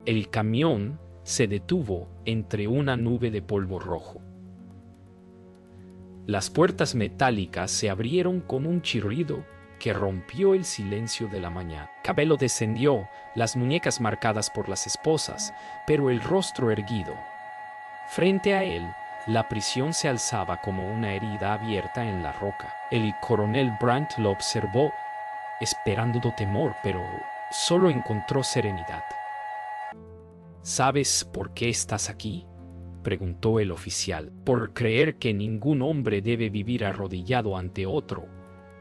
El camión se detuvo entre una nube de polvo rojo. Las puertas metálicas se abrieron con un chirrido que rompió el silencio de la mañana. Cabello descendió, las muñecas marcadas por las esposas, pero el rostro erguido. Frente a él, la prisión se alzaba como una herida abierta en la roca. El coronel Brandt lo observó, esperando temor, pero solo encontró serenidad. ¿Sabes por qué estás aquí?, preguntó el oficial. Por creer que ningún hombre debe vivir arrodillado ante otro,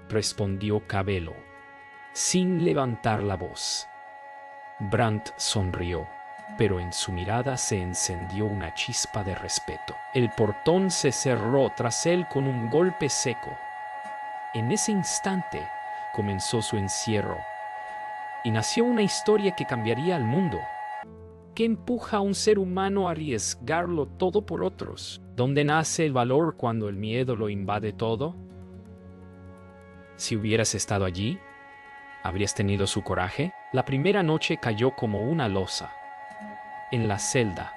respondió Cabello, sin levantar la voz. Brandt sonrió, pero en su mirada se encendió una chispa de respeto. El portón se cerró tras él con un golpe seco. En ese instante comenzó su encierro, y nació una historia que cambiaría al mundo. ¿Qué empuja a un ser humano a arriesgarlo todo por otros? ¿Dónde nace el valor cuando el miedo lo invade todo? Si hubieras estado allí, ¿habrías tenido su coraje? La primera noche cayó como una losa. En la celda,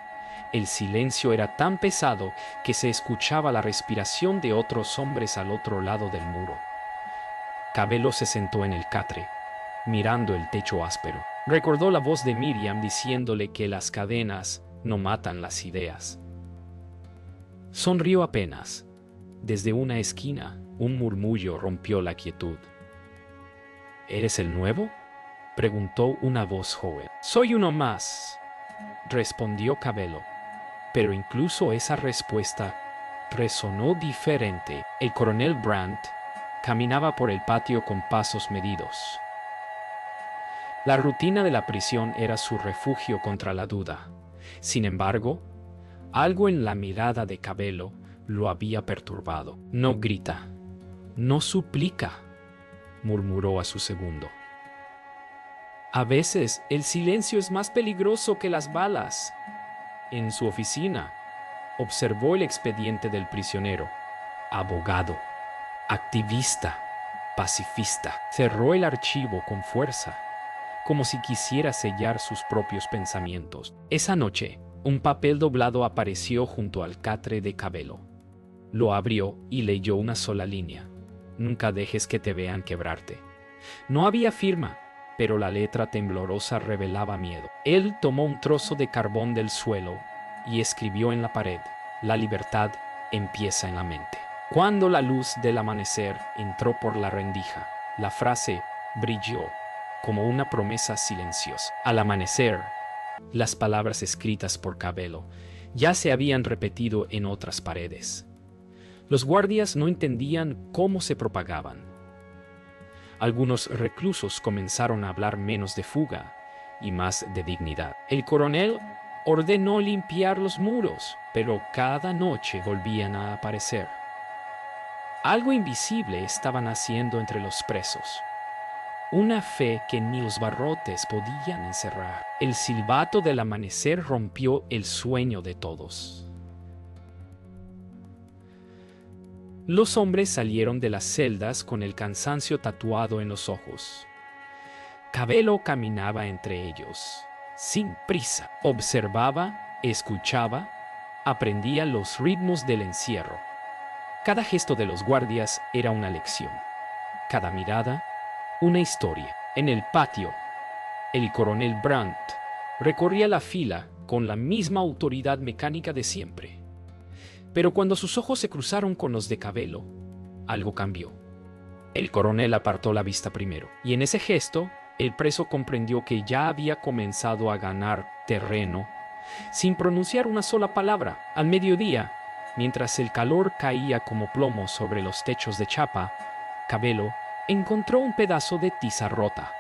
el silencio era tan pesado que se escuchaba la respiración de otros hombres al otro lado del muro. Cabello se sentó en el catre, mirando el techo áspero. Recordó la voz de Miriam diciéndole que las cadenas no matan las ideas. Sonrió apenas. Desde una esquina, un murmullo rompió la quietud. ¿Eres el nuevo?, preguntó una voz joven. Soy uno más, respondió Cabello, pero incluso esa respuesta resonó diferente. El coronel Brandt caminaba por el patio con pasos medidos. La rutina de la prisión era su refugio contra la duda. Sin embargo, algo en la mirada de Cabello lo había perturbado. No grita, no suplica, murmuró a su segundo. A veces el silencio es más peligroso que las balas. En su oficina, observó el expediente del prisionero. Abogado, activista, pacifista. Cerró el archivo con fuerza, como si quisiera sellar sus propios pensamientos. Esa noche, un papel doblado apareció junto al catre de Cabello. Lo abrió y leyó una sola línea. Nunca dejes que te vean quebrarte. No había firma, pero la letra temblorosa revelaba miedo. Él tomó un trozo de carbón del suelo y escribió en la pared: la libertad empieza en la mente. Cuando la luz del amanecer entró por la rendija, la frase brilló como una promesa silenciosa. Al amanecer, las palabras escritas por Cabello ya se habían repetido en otras paredes. Los guardias no entendían cómo se propagaban. Algunos reclusos comenzaron a hablar menos de fuga y más de dignidad. El coronel ordenó limpiar los muros, pero cada noche volvían a aparecer. Algo invisible estaban haciendo entre los presos. Una fe que ni los barrotes podían encerrar. El silbato del amanecer rompió el sueño de todos. Los hombres salieron de las celdas con el cansancio tatuado en los ojos. Cabello caminaba entre ellos, sin prisa. Observaba, escuchaba, aprendía los ritmos del encierro. Cada gesto de los guardias era una lección. Cada mirada, una historia. En el patio, el coronel Brandt recorría la fila con la misma autoridad mecánica de siempre. Pero cuando sus ojos se cruzaron con los de Cabello, algo cambió. El coronel apartó la vista primero, y en ese gesto, el preso comprendió que ya había comenzado a ganar terreno, sin pronunciar una sola palabra. Al mediodía, mientras el calor caía como plomo sobre los techos de chapa, Cabello encontró un pedazo de tiza rota.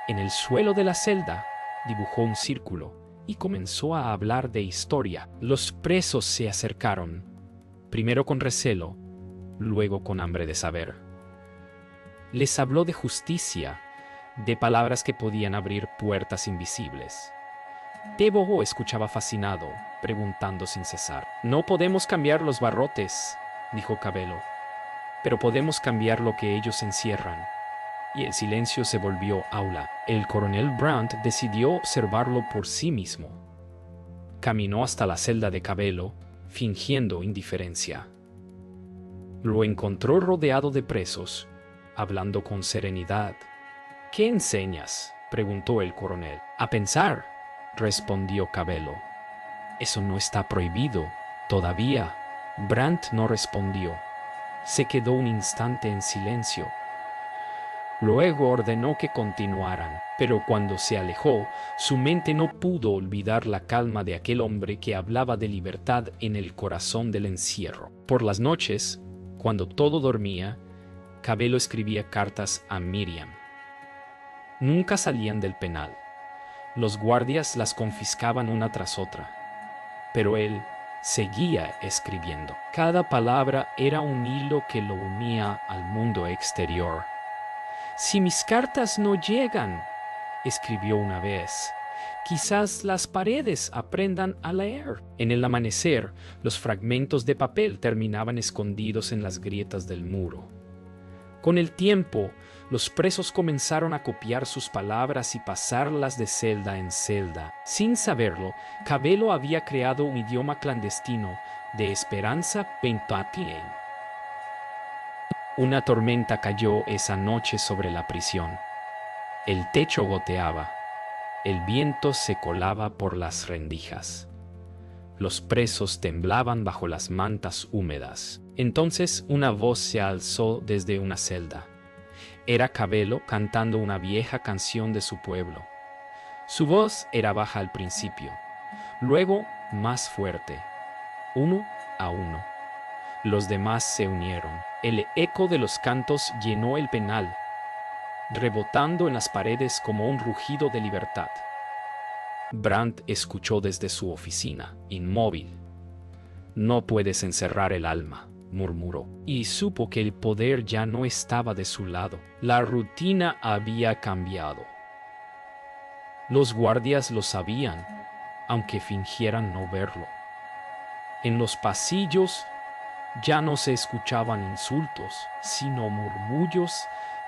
En el suelo de la celda, dibujó un círculo y comenzó a hablar de historia. Los presos se acercaron, primero con recelo, luego con hambre de saber. Les habló de justicia, de palabras que podían abrir puertas invisibles. Tebogo escuchaba fascinado, preguntando sin cesar. No podemos cambiar los barrotes, dijo Cabello, pero podemos cambiar lo que ellos encierran. y el silencio se volvió aula. El coronel Brandt decidió observarlo por sí mismo. Caminó hasta la celda de Cabello, fingiendo indiferencia. Lo encontró rodeado de presos, hablando con serenidad. «¿Qué enseñas?», preguntó el coronel. «A pensar», respondió Cabello. «Eso no está prohibido, todavía». Brandt no respondió. Se quedó un instante en silencio. Luego ordenó que continuaran, pero cuando se alejó, su mente no pudo olvidar la calma de aquel hombre que hablaba de libertad en el corazón del encierro. Por las noches, cuando todo dormía, Cabello escribía cartas a Miriam. Nunca salían del penal. Los guardias las confiscaban una tras otra. Pero él seguía escribiendo. Cada palabra era un hilo que lo unía al mundo exterior. «Si mis cartas no llegan», escribió una vez, «quizás las paredes aprendan a leer». En el amanecer, los fragmentos de papel terminaban escondidos en las grietas del muro. Con el tiempo, los presos comenzaron a copiar sus palabras y pasarlas de celda en celda. Sin saberlo, Cabello había creado un idioma clandestino de esperanza pentapien. Una tormenta cayó esa noche sobre la prisión. El techo goteaba. El viento se colaba por las rendijas. Los presos temblaban bajo las mantas húmedas. Entonces una voz se alzó desde una celda. Era Cabello cantando una vieja canción de su pueblo. Su voz era baja al principio, luego más fuerte, uno a uno. Los demás se unieron. El eco de los cantos llenó el penal, rebotando en las paredes como un rugido de libertad. Brandt escuchó desde su oficina, inmóvil. «No puedes encerrar el alma», murmuró, y supo que el poder ya no estaba de su lado. La rutina había cambiado. Los guardias lo sabían, aunque fingieran no verlo. En los pasillos ya no se escuchaban insultos, sino murmullos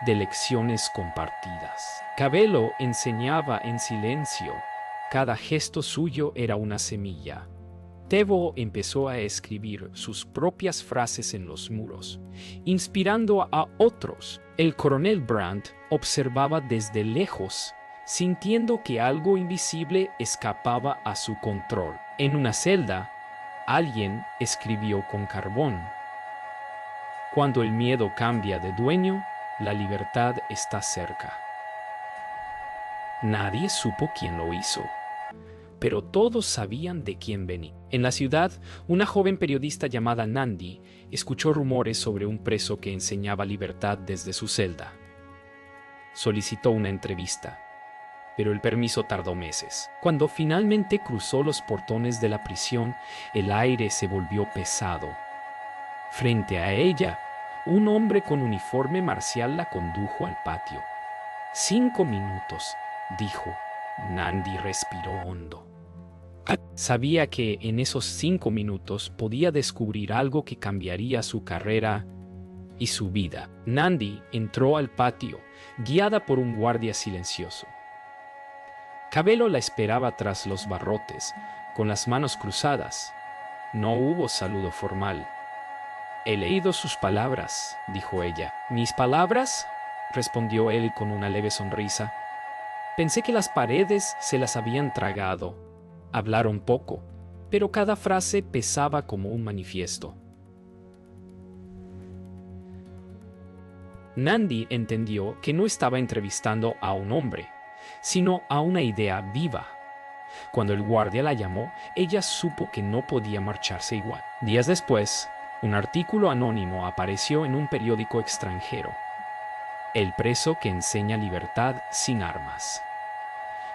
de lecciones compartidas. Cabello enseñaba en silencio. Cada gesto suyo era una semilla. Tebo empezó a escribir sus propias frases en los muros, inspirando a otros. El coronel Brandt observaba desde lejos, sintiendo que algo invisible escapaba a su control. En una celda, alguien escribió con carbón: «Cuando el miedo cambia de dueño, la libertad está cerca». Nadie supo quién lo hizo, pero todos sabían de quién venía. En la ciudad, una joven periodista llamada Nandi escuchó rumores sobre un preso que enseñaba libertad desde su celda. Solicitó una entrevista, pero el permiso tardó meses. Cuando finalmente cruzó los portones de la prisión, el aire se volvió pesado. Frente a ella, un hombre con uniforme marcial la condujo al patio. 5 minutos, dijo. Nandi respiró hondo. Sabía que en esos 5 minutos podía descubrir algo que cambiaría su carrera y su vida. Nandi entró al patio, guiada por un guardia silencioso. Cabello la esperaba tras los barrotes, con las manos cruzadas. No hubo saludo formal. «He leído sus palabras», dijo ella. «¿Mis palabras?», respondió él con una leve sonrisa. «Pensé que las paredes se las habían tragado». Hablaron poco, pero cada frase pesaba como un manifiesto. Nandi entendió que no estaba entrevistando a un hombre, sino a una idea viva. Cuando el guardia la llamó, ella supo que no podía marcharse igual. Días después, un artículo anónimo apareció en un periódico extranjero: «El preso que enseña libertad sin armas».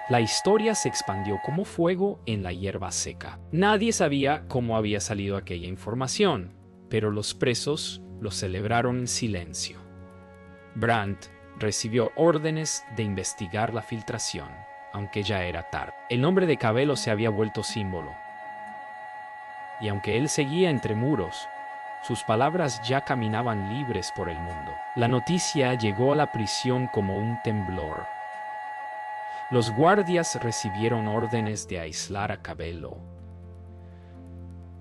La historia se expandió como fuego en la hierba seca. Nadie sabía cómo había salido aquella información, pero los presos lo celebraron en silencio. Brandt recibió órdenes de investigar la filtración, aunque ya era tarde. El nombre de Cabello se había vuelto símbolo. Y aunque él seguía entre muros, Sus palabras ya caminaban libres por el mundo. La noticia llegó a la prisión como un temblor. Los guardias recibieron órdenes de aislar a Cabello.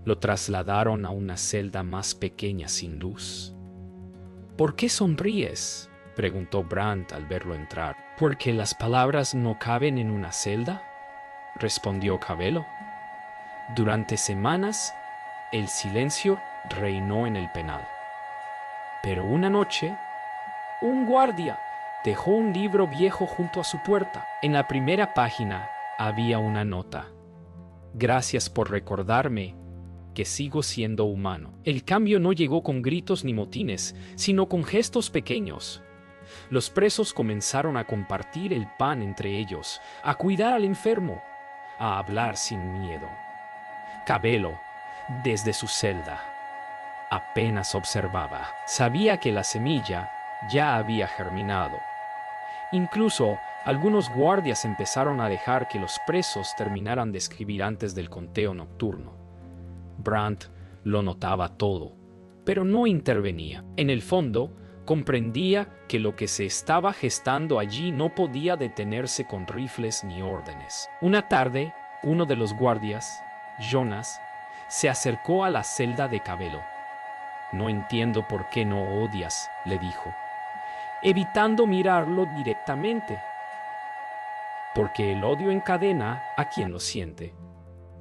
Lo trasladaron a una celda más pequeña sin luz. ¿Por qué sonríes?, preguntó Brandt al verlo entrar. ¿Porque las palabras no caben en una celda?, respondió Cabello. Durante semanas, el silencio reinó en el penal. Pero una noche, un guardia dejó un libro viejo junto a su puerta. En la primera página había una nota: «Gracias por recordarme que sigo siendo humano». El cambio no llegó con gritos ni motines, sino con gestos pequeños. Los presos comenzaron a compartir el pan entre ellos, a cuidar al enfermo, a hablar sin miedo. Cabello, desde su celda, apenas observaba. Sabía que la semilla ya había germinado. Incluso algunos guardias empezaron a dejar que los presos terminaran de escribir antes del conteo nocturno. Brandt lo notaba todo, pero no intervenía. En el fondo, comprendía que lo que se estaba gestando allí no podía detenerse con rifles ni órdenes. Una tarde, uno de los guardias, Jonas, se acercó a la celda de Cabello. «No entiendo por qué no odias», le dijo, evitando mirarlo directamente. «Porque el odio encadena a quien lo siente»,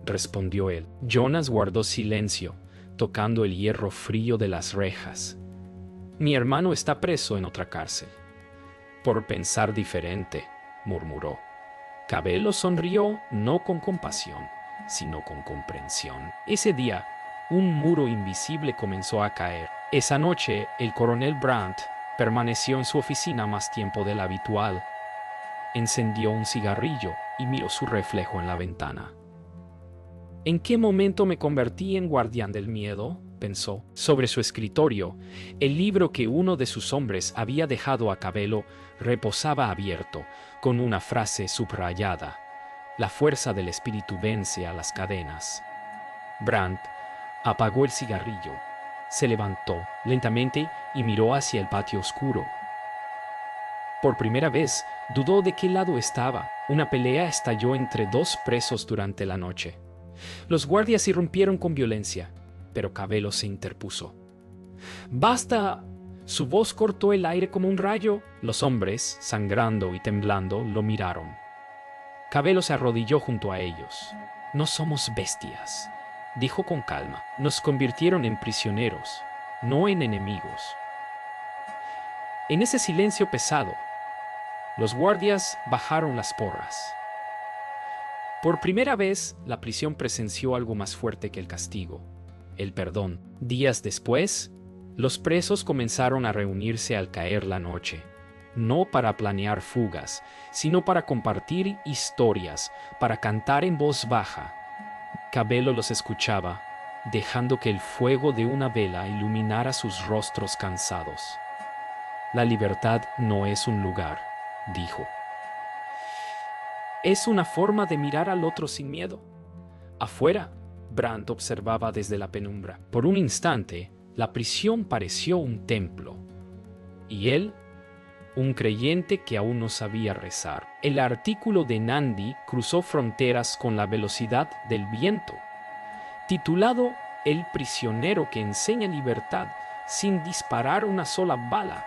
respondió él. Jonas guardó silencio, tocando el hierro frío de las rejas. «Mi hermano está preso en otra cárcel». «Por pensar diferente», murmuró. Cabello sonrió, no con compasión, sino con comprensión. Ese día, un muro invisible comenzó a caer. Esa noche, el coronel Brandt permaneció en su oficina más tiempo del habitual. Encendió un cigarrillo y miró su reflejo en la ventana. «¿En qué momento me convertí en guardián del miedo?», pensó. Sobre su escritorio, el libro que uno de sus hombres había dejado a Cabello reposaba abierto, con una frase subrayada: «La fuerza del espíritu vence a las cadenas». Brandt apagó el cigarrillo, se levantó lentamente y miró hacia el patio oscuro. Por primera vez, dudó de qué lado estaba. Una pelea estalló entre dos presos durante la noche. Los guardias irrumpieron con violencia, pero Cabello se interpuso. «¡Basta!». Su voz cortó el aire como un rayo. Los hombres, sangrando y temblando, lo miraron. Cabello se arrodilló junto a ellos. «No somos bestias», dijo con calma. «Nos convirtieron en prisioneros, no en enemigos». En ese silencio pesado, los guardias bajaron las porras. Por primera vez, la prisión presenció algo más fuerte que el castigo: el perdón. Días después, los presos comenzaron a reunirse al caer la noche, no para planear fugas, sino para compartir historias, para cantar en voz baja. Cabello los escuchaba, dejando que el fuego de una vela iluminara sus rostros cansados. «La libertad no es un lugar», dijo. «Es una forma de mirar al otro sin miedo». Afuera, Brandt observaba desde la penumbra. Por un instante, la prisión pareció un templo. Y él, un creyente que aún no sabía rezar. El artículo de Nandi cruzó fronteras con la velocidad del viento. Titulado «El prisionero que enseña libertad sin disparar una sola bala»,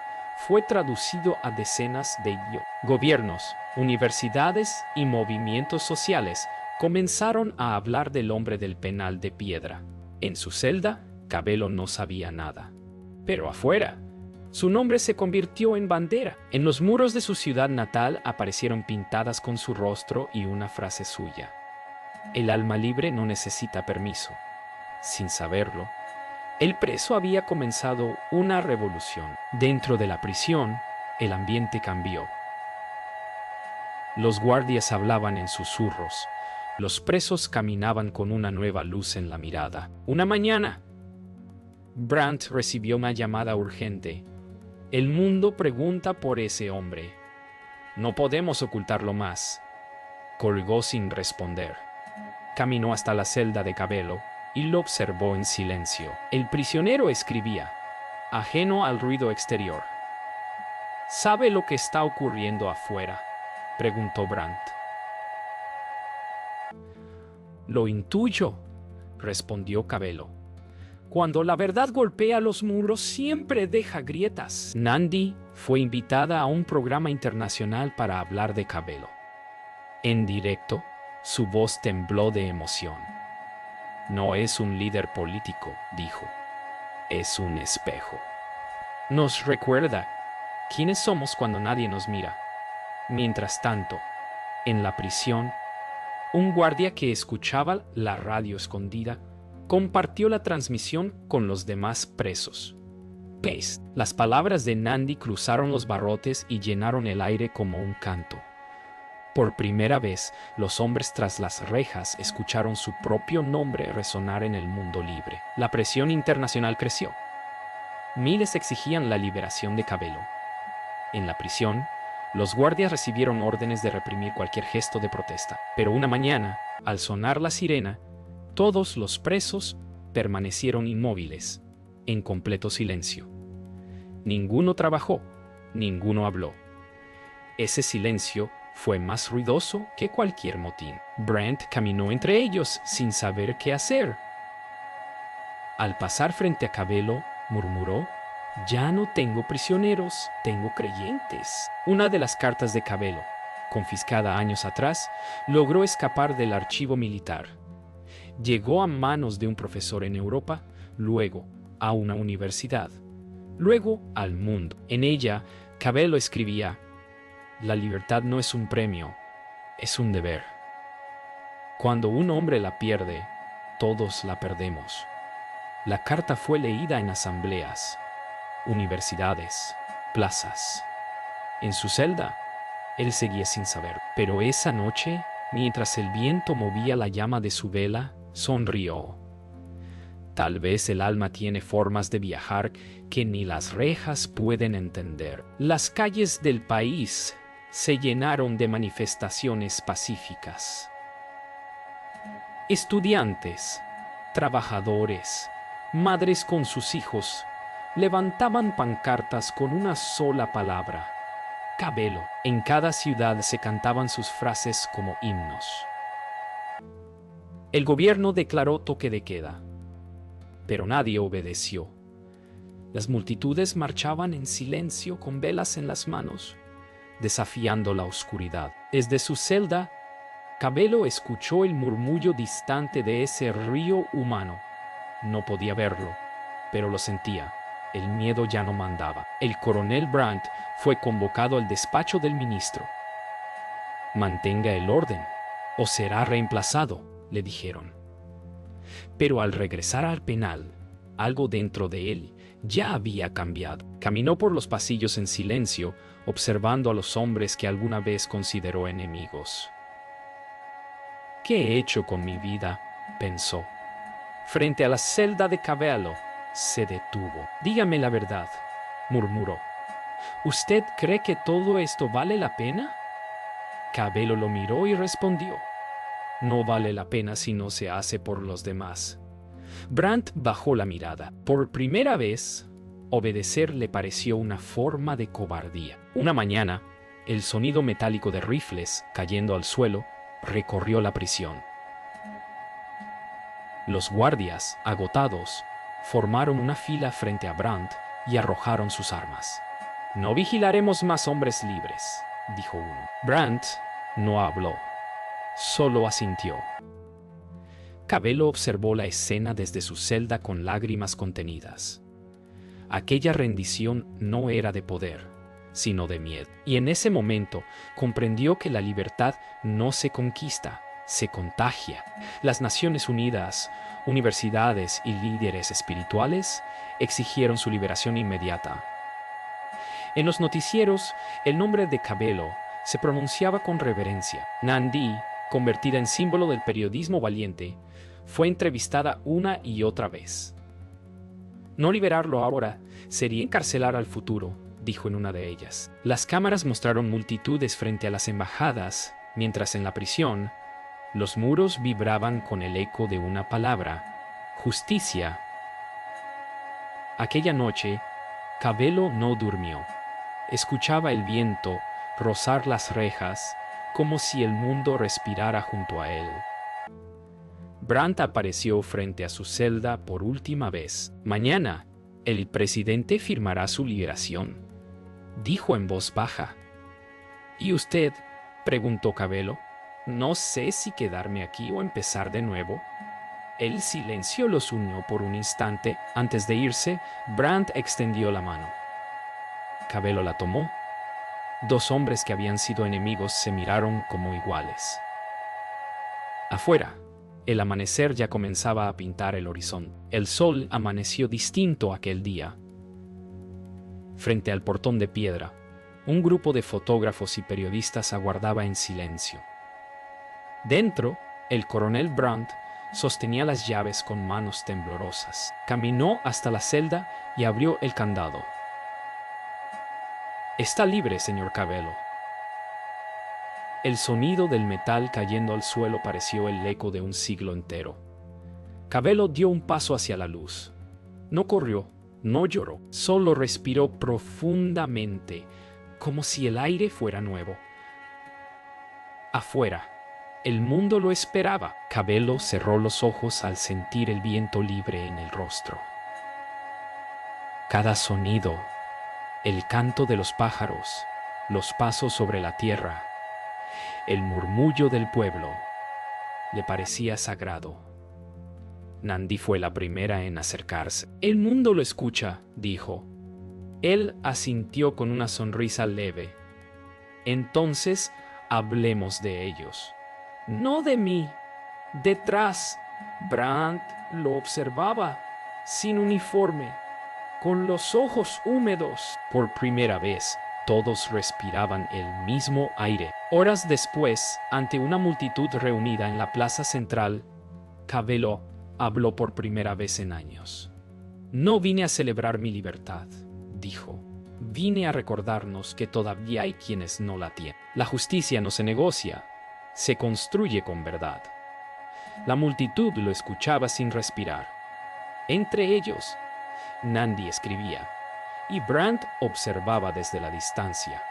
fue traducido a decenas de idiomas. Gobiernos, universidades y movimientos sociales comenzaron a hablar del hombre del penal de piedra. En su celda, Cabello no sabía nada. Pero afuera, su nombre se convirtió en bandera. En los muros de su ciudad natal aparecieron pintadas con su rostro y una frase suya: «El alma libre no necesita permiso». Sin saberlo, el preso había comenzado una revolución. Dentro de la prisión, el ambiente cambió. Los guardias hablaban en susurros. Los presos caminaban con una nueva luz en la mirada. Una mañana, Brandt recibió una llamada urgente. «El mundo pregunta por ese hombre. No podemos ocultarlo más». Colgó sin responder. Caminó hasta la celda de Cabello. y lo observó en silencio. El prisionero escribía, ajeno al ruido exterior. ¿Sabe lo que está ocurriendo afuera?, preguntó Brandt. Lo intuyo, respondió Cabello. Cuando la verdad golpea los muros, siempre deja grietas. Nandi fue invitada a un programa internacional para hablar de Cabello. En directo, su voz tembló de emoción. No es un líder político, dijo. Es un espejo. Nos recuerda quiénes somos cuando nadie nos mira. Mientras tanto, en la prisión, un guardia que escuchaba la radio escondida compartió la transmisión con los demás presos. Paste. Las palabras de Nandi cruzaron los barrotes y llenaron el aire como un canto. Por primera vez, los hombres tras las rejas escucharon su propio nombre resonar en el mundo libre. La presión internacional creció. Miles exigían la liberación de Cabello. En la prisión, los guardias recibieron órdenes de reprimir cualquier gesto de protesta. Pero una mañana, al sonar la sirena, todos los presos permanecieron inmóviles, en completo silencio. Ninguno trabajó, ninguno habló. Ese silencio fue más ruidoso que cualquier motín. Brandt caminó entre ellos sin saber qué hacer. Al pasar frente a Cabello, murmuró, «Ya no tengo prisioneros, tengo creyentes». Una de las cartas de Cabello, confiscada años atrás, logró escapar del archivo militar. Llegó a manos de un profesor en Europa, luego a una universidad, luego al mundo. En ella, Cabello escribía, «La libertad no es un premio, es un deber. Cuando un hombre la pierde, todos la perdemos». La carta fue leída en asambleas, universidades, plazas. En su celda, él seguía sin saber. Pero esa noche, mientras el viento movía la llama de su vela, sonrió. Tal vez el alma tiene formas de viajar que ni las rejas pueden entender. Las calles del país se llenaron de manifestaciones pacíficas. Estudiantes, trabajadores, madres con sus hijos, levantaban pancartas con una sola palabra, Cabello. En cada ciudad se cantaban sus frases como himnos. El gobierno declaró toque de queda, pero nadie obedeció. Las multitudes marchaban en silencio con velas en las manos, desafiando la oscuridad. Desde su celda, Cabello escuchó el murmullo distante de ese río humano. No podía verlo, pero lo sentía. El miedo ya no mandaba. El coronel Brandt fue convocado al despacho del ministro. «Mantenga el orden, o será reemplazado», le dijeron. Pero al regresar al penal, algo dentro de él ya había cambiado. Caminó por los pasillos en silencio, observando a los hombres que alguna vez consideró enemigos. «¿Qué he hecho con mi vida?», pensó. Frente a la celda de Cabello, se detuvo. «Dígame la verdad», murmuró. «¿Usted cree que todo esto vale la pena?». Cabello lo miró y respondió, «No vale la pena si no se hace por los demás». Brandt bajó la mirada. Por primera vez, obedecer le pareció una forma de cobardía. Una mañana, el sonido metálico de rifles cayendo al suelo recorrió la prisión. Los guardias, agotados, formaron una fila frente a Brandt y arrojaron sus armas. «No vigilaremos más hombres libres», dijo uno. Brandt no habló, solo asintió. Cabello observó la escena desde su celda con lágrimas contenidas. Aquella rendición no era de poder, sino de miedo. Y en ese momento comprendió que la libertad no se conquista, se contagia. Las Naciones Unidas, universidades y líderes espirituales exigieron su liberación inmediata. En los noticieros, el nombre de Cabello se pronunciaba con reverencia. Nandi, convertida en símbolo del periodismo valiente, fue entrevistada una y otra vez. «No liberarlo ahora sería encarcelar al futuro», dijo en una de ellas. Las cámaras mostraron multitudes frente a las embajadas, mientras en la prisión, los muros vibraban con el eco de una palabra, Justicia. Aquella noche, Cabello no durmió. Escuchaba el viento rozar las rejas como si el mundo respirara junto a él. Brandt apareció frente a su celda por última vez. Mañana, el presidente firmará su liberación, dijo en voz baja. ¿Y usted? Preguntó Cabello. No sé si quedarme aquí o empezar de nuevo. El silencio los unió por un instante. Antes de irse, Brandt extendió la mano. Cabello la tomó. Dos hombres que habían sido enemigos se miraron como iguales. Afuera, el amanecer ya comenzaba a pintar el horizonte. El sol amaneció distinto aquel día. Frente al portón de piedra, un grupo de fotógrafos y periodistas aguardaba en silencio. Dentro, el coronel Brandt sostenía las llaves con manos temblorosas. Caminó hasta la celda y abrió el candado. «Está libre, señor Cabello». El sonido del metal cayendo al suelo pareció el eco de un siglo entero. Cabello dio un paso hacia la luz. No corrió, no lloró, solo respiró profundamente, como si el aire fuera nuevo. Afuera, el mundo lo esperaba. Cabello cerró los ojos al sentir el viento libre en el rostro. Cada sonido, el canto de los pájaros, los pasos sobre la tierra, el murmullo del pueblo, le parecía sagrado. Nandi fue la primera en acercarse. «El mundo lo escucha», dijo. Él asintió con una sonrisa leve. «Entonces, hablemos de ellos». «No de mí». Detrás, Brandt lo observaba, sin uniforme, con los ojos húmedos. Por primera vez, todos respiraban el mismo aire. Horas después, ante una multitud reunida en la plaza central, Cabello habló por primera vez en años. «No vine a celebrar mi libertad», dijo. «Vine a recordarnos que todavía hay quienes no la tienen. La justicia no se negocia, se construye con verdad». La multitud lo escuchaba sin respirar. Entre ellos, Nandi escribía, y Brandt observaba desde la distancia.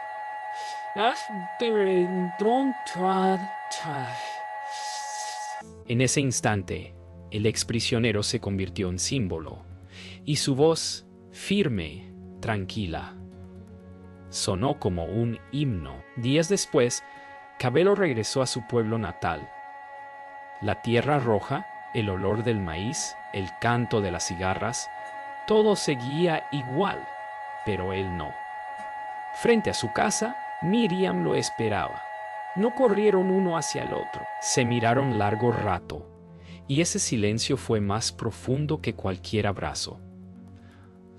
En ese instante, el exprisionero se convirtió en símbolo, y su voz, firme, tranquila, sonó como un himno. Días después, Cabello regresó a su pueblo natal. La tierra roja, el olor del maíz, el canto de las cigarras, todo seguía igual, pero él no. Frente a su casa, Miriam lo esperaba. No corrieron uno hacia el otro. Se miraron largo rato, y ese silencio fue más profundo que cualquier abrazo.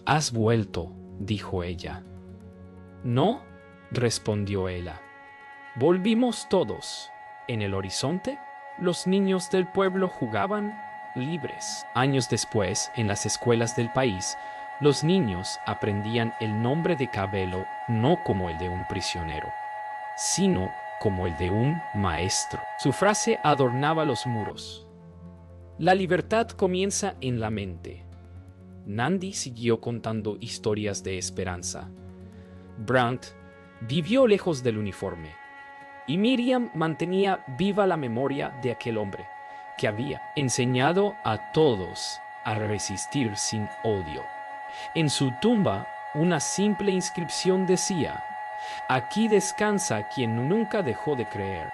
«¿Has vuelto?», dijo ella. «No», respondió él. «Volvimos todos. En el horizonte, los niños del pueblo jugaban libres». Años después, en las escuelas del país, los niños aprendían el nombre de Cabello no como el de un prisionero, sino como el de un maestro. Su frase adornaba los muros. «La libertad comienza en la mente». Nandi siguió contando historias de esperanza. Brandt vivió lejos del uniforme, y Miriam mantenía viva la memoria de aquel hombre que había enseñado a todos a resistir sin odio. En su tumba, una simple inscripción decía: «Aquí descansa quien nunca dejó de creer».